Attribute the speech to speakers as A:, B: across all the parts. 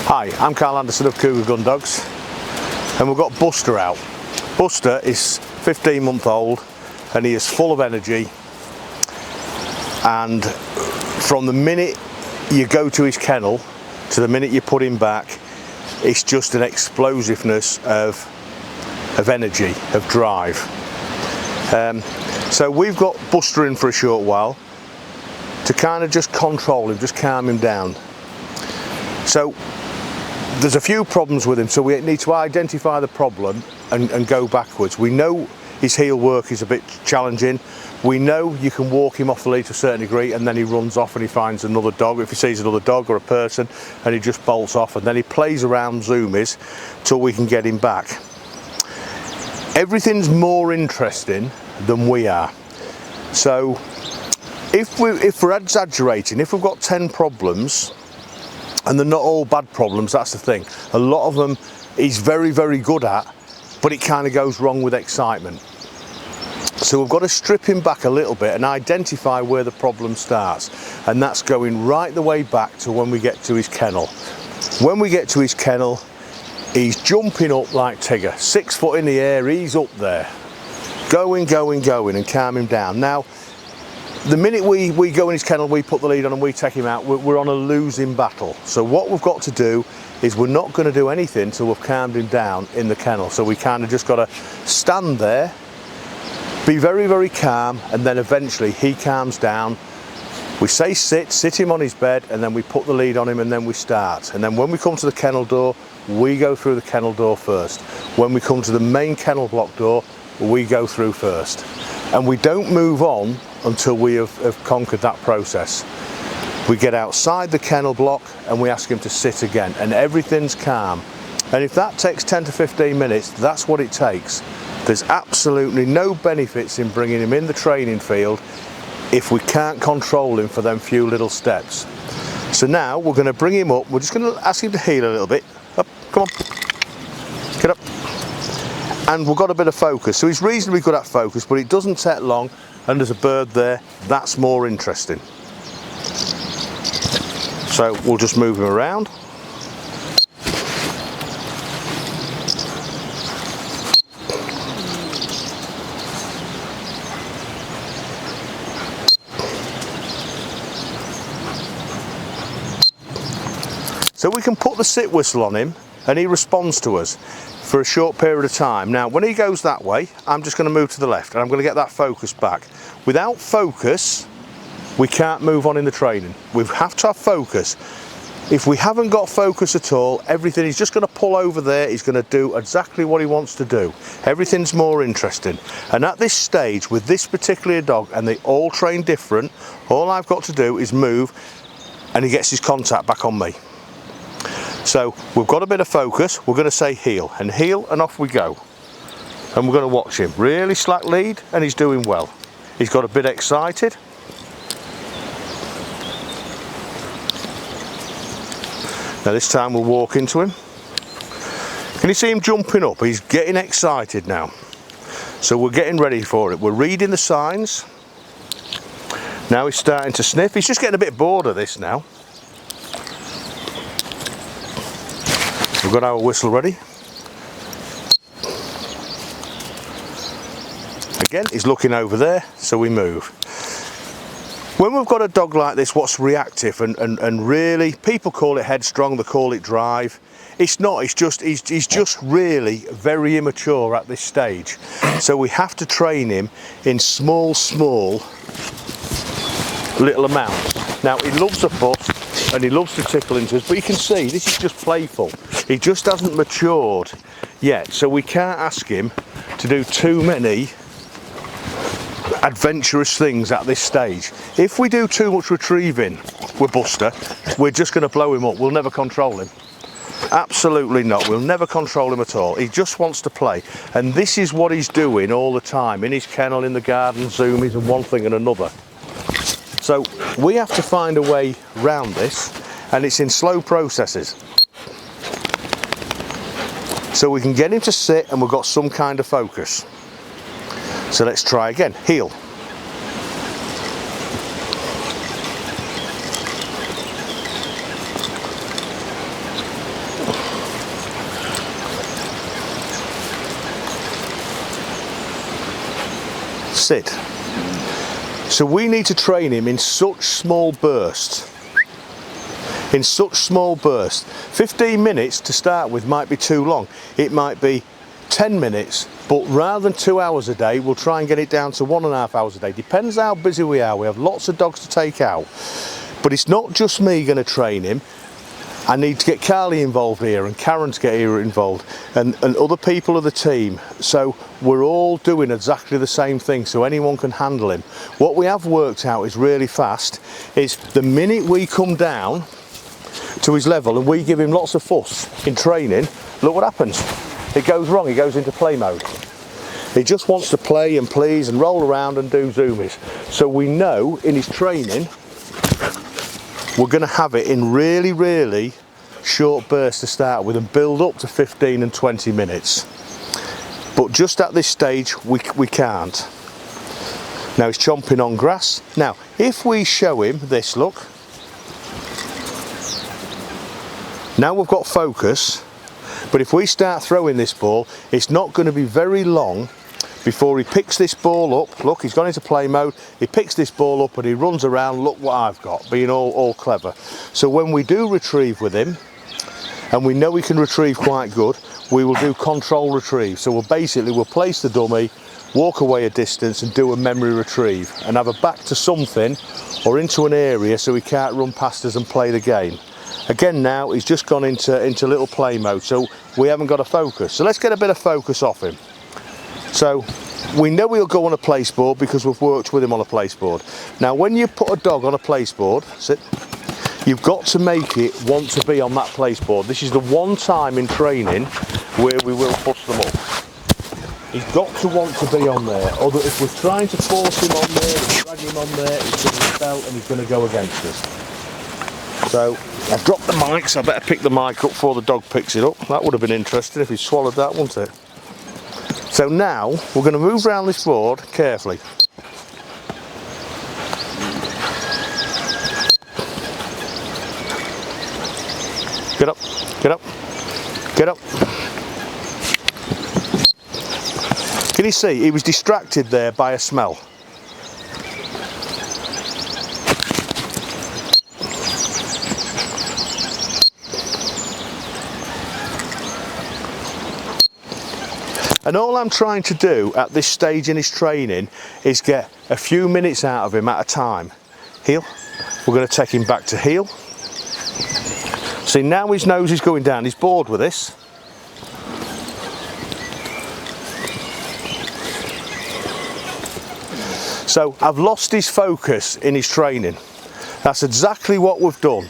A: Hi, I'm Carl Anderson of Cougar Gundogs, and we've got Buster out. Buster is 15-month-old and he is full of energy, and from the minute you go to his kennel to the minute you put him back, it's just an explosiveness of energy, of drive. So we've got Buster in for a short while to kind of just control him, just calm him down. So there's a few problems with him, so we need to identify the problem and go backwards. We know his heel work is a bit challenging. We know you can walk him off the lead to a certain degree and then he runs off and he finds another dog, if he sees another dog or a person, and he just bolts off, and then he plays around zoomies till we can get him back. Everything's more interesting than we are. So if we're exaggerating, if we've got 10 problems, and they're not all bad problems, that's the thing. A lot of them he's very, very good at, but it kind of goes wrong with excitement. So we've got to strip him back a little bit and identify where the problem starts. And that's going right the way back to when we get to his kennel. When we get to his kennel, he's jumping up like Tigger. 6 foot in the air, he's up there. Going, and calm him down. Now, the minute we go in his kennel, we put the lead on and we take him out, we're on a losing battle. So what we've got to do is we're not going to do anything till we've calmed him down in the kennel. So we kind of just got to stand there, be very, very calm, and then eventually he calms down. We say sit him on his bed, and then we put the lead on him, and then we start. And then when we come to the kennel door, we go through the kennel door first. When we come to the main kennel block door, we go through first. And we don't move on until we have conquered that process. We get outside the kennel block and we ask him to sit again, and everything's calm. And if that takes 10 to 15 minutes, that's what it takes. There's absolutely no benefits in bringing him in the training field if we can't control him for them few little steps. So now we're going to bring him up. We're just going to ask him to heel a little bit. Up, come on, get up. And we've got a bit of focus. So he's reasonably good at focus, but it doesn't take long, and there's a bird there. That's more interesting. So we'll just move him around. So we can put the sit whistle on him and he responds to us for a short period of time. Now when he goes that way, I'm just going to move to the left and I'm going to get that focus back. Without focus, we can't move on in the training. We have to have focus. If we haven't got focus at all, everything, he's just going to pull over there, he's going to do exactly what he wants to do. Everything's more interesting. And at this stage, with this particular dog, and they all train different, all I've got to do is move and he gets his contact back on me. So we've got a bit of focus, we're going to say heel, and off we go. And we're going to watch him. Really slack lead, and he's doing well. He's got a bit excited. Now this time we'll walk into him. Can you see him jumping up? He's getting excited now. So we're getting ready for it. We're reading the signs. Now he's starting to sniff. He's just getting a bit bored of this now. We've got our whistle ready. Again, he's looking over there, so we move. When we've got a dog like this, what's reactive and really, people call it headstrong, they call it drive. It's not, it's just, he's just really very immature at this stage. So we have to train him in small little amounts. Now he loves a fuss and he loves to tickle into us, but you can see this is just playful. He just hasn't matured yet, so we can't ask him to do too many adventurous things at this stage. If we do too much retrieving with Buster, we're just going to blow him up. We'll never control him. Absolutely not. We'll never control him at all. He just wants to play, and this is what he's doing all the time in his kennel, in the garden, zoomies and one thing and another. So we have to find a way round this, and it's in slow processes. So we can get him to sit and we've got some kind of focus. So let's try again. Heel. sit. So we need to train him in such small bursts. In such small bursts. 15 minutes to start with might be too long. It might be 10 minutes, but rather than 2 hours a day, we'll try and get it down to 1.5 hours a day. Depends how busy we are. We have lots of dogs to take out. But it's not just me going to train him. I need to get Carly involved here, and Karen to get here involved, and other people of the team. So we're all doing exactly the same thing, so anyone can handle him. What we have worked out is really fast, is the minute we come down to his level and we give him lots of fuss in training, look what happens. It goes wrong, he goes into play mode. He just wants to play and please and roll around and do zoomies. So we know in his training, we're going to have it in really, really short bursts to start with and build up to 15 and 20 minutes. But just at this stage, we can't. Now he's chomping on grass. Now, if we show him this, look. Now we've got focus, but if we start throwing this ball, it's not going to be very long before he picks this ball up. Look, he's gone into play mode. He picks this ball up and he runs around. Look what I've got, being all clever. So when we do retrieve with him, and we know he can retrieve quite good, we will do control retrieve. So we'll place the dummy, walk away a distance and do a memory retrieve and have a back to something or into an area so he can't run past us and play the game. Again, now he's just gone into little play mode, so we haven't got a focus. So let's get a bit of focus off him. So we know he'll go on a place board because we've worked with him on a place board. Now when you put a dog on a place board, sit, you've got to make it want to be on that place board. This is the one time in training where we will push them up. He's got to want to be on there. Although if we're trying to force him on there, drag him on there, he's going to rebel and he's going to go against us. So I've dropped the mic, so I better pick the mic up before the dog picks it up. That would have been interesting if he swallowed that, wouldn't it? So now we're going to move around this board carefully. Get up, get up, get up. Can you see, he was distracted there by a smell. And all I'm trying to do at this stage in his training is get a few minutes out of him at a time. Heel. We're going to take him back to heel. See, now his nose is going down. He's bored with this. So I've lost his focus in his training. That's exactly what we've done.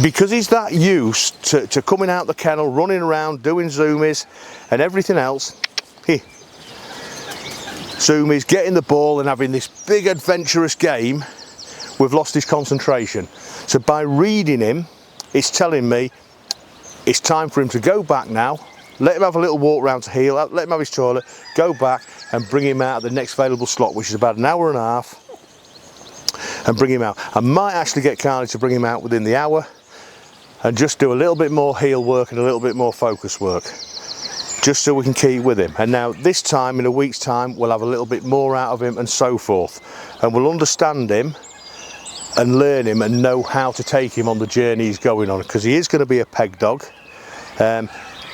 A: Because he's that used to coming out the kennel, running around, doing zoomies and everything else, zoomies, getting the ball and having this big adventurous game, we've lost his concentration. So by reading him, it's telling me it's time for him to go back now, let him have a little walk round to heel, let him have his toilet, go back and bring him out at the next available slot, which is about 1.5 hours, and bring him out. I might actually get Carly to bring him out within the hour and just do a little bit more heel work and a little bit more focus work, just so we can keep with him. And now this time, in a week's time, we'll have a little bit more out of him and so forth, and we'll understand him and learn him and know how to take him on the journey he's going on, because he is going to be a peg dog.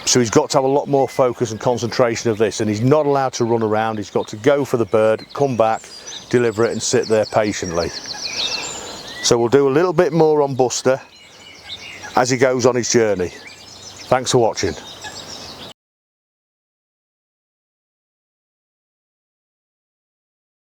A: So he's got to have a lot more focus and concentration of this, and he's not allowed to run around. He's got to go for the bird, come back, deliver it and sit there patiently. So we'll do a little bit more on Buster as he goes on his journey. Thanks for watching.